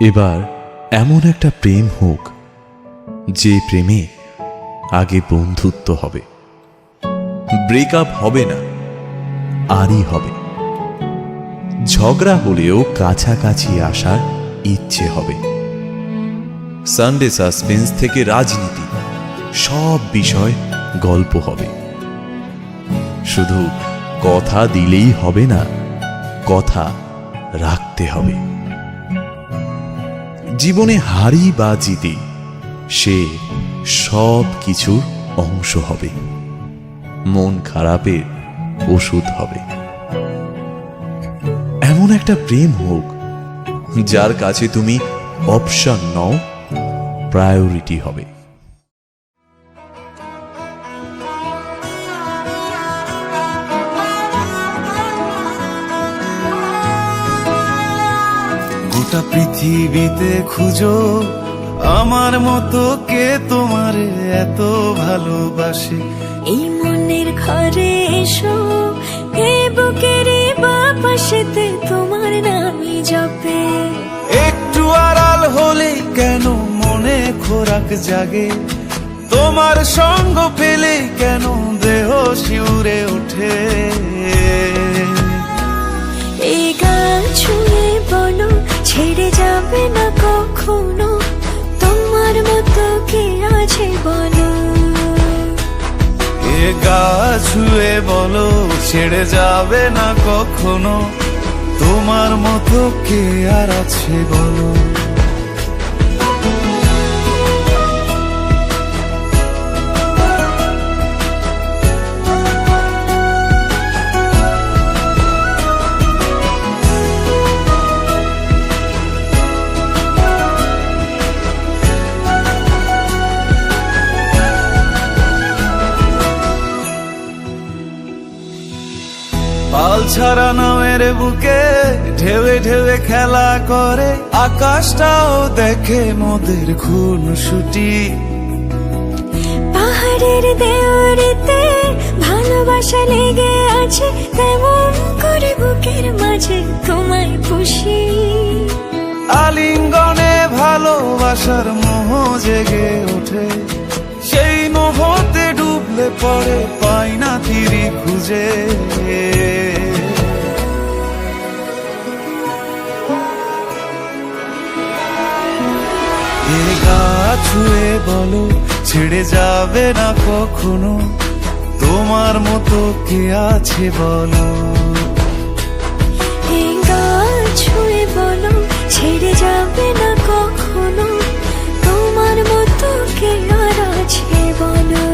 এবার এমন একটা প্রেম হোক যে প্রেমে আগে বন্ধুত্ব হবে, ব্রেকআপ হবে না, আরই হবে। ঝগড়া হলেও কাছাকাছি আসার ইচ্ছে হবে। সানডে সাসপেন্স থেকে রাজনীতি, সব বিষয় গল্প হবে। শুধু কথা দিলেই হবে না, কথা রাখতে হবে। জীবনে হারি বা জিতে সে সব কিছুর অংশ হবে, মন খারাপের ওষুধ হবে। এমন একটা প্রেম হোক যার কাছে তুমি অপশন নও, প্রায়োরিটি হবে। গোটা পৃথিবীতে খুঁজো আমার মতো কে তোমার এত ভালোবাসে। এই মনের ঘরে এসো, এই বুকের বাপাশেতে তোমার নামই জপে। একটু আড়াল হলে কেন মনে খোরাক জাগে, তোমার সঙ্গ পেলে কেন দেহ শিউরে ওঠে। এই গান ছুঁয়ে বলো ছেড়ে যাবে না কখনো, তোমার মতো কে আছে বলো। এ গা ছুঁয়ে বলো ছেড়ে যাবে না কখনো, তোমার মতো কে আর আছে বলো। পাল ছাড়া নামের বুকে ঢেউে ঢেউে খেলা করে, আকাশটাও দেখে মোদের খুনসুটি। পাহাড়ের দেওয়ারিতে ভালোবাসা লেগে আছে, তেমন করে বুকের মাঝে তোমায় খুশি। আলিঙ্গনে ভালোবাসার মোহ জেগে ওঠে, সেই মোহতে ডুবলে পড়ে পাই না তীরি খুঁজে। এ গা ছুঁয়ে বলো ছেড়ে যাবে না কখনো, তোমার মতো কে আছে বলো। এই গান ছুঁয়ে বলো ছেড়ে যাবে না কখনো, তোমার মতো কে আর আছে বলো।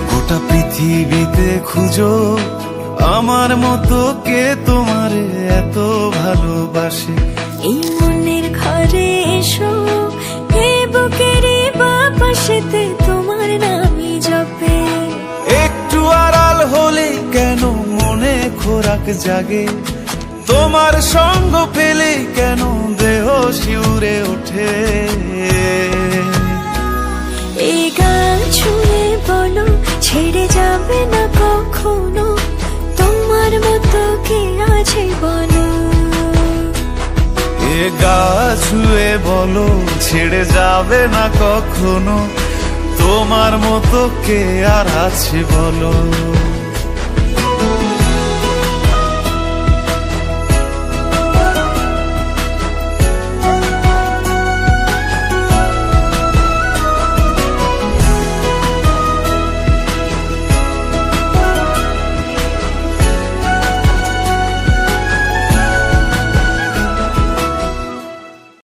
গোটা পৃথিবীতে খুঁজো আমার মতো কে তোমার এত ভালোবাসে। এই মনের ঘরে এসো, এই বুকের বাপাশেতে তোমার নামই জপে। একটু আড়াল হলে কেন মনে খোরাক জাগে, তোমার সঙ্গ পেলে কেন দেহ শিউরে ওঠে। এই গান ছুঁয়ে বলো ছেড়ে যাবে না কখনো, তোমার মতো কে আছে বলো। এ গা ছুঁয়ে বলো ছেড়ে যাবে না কখনো, তোমার মতো কে আর আছে বলো।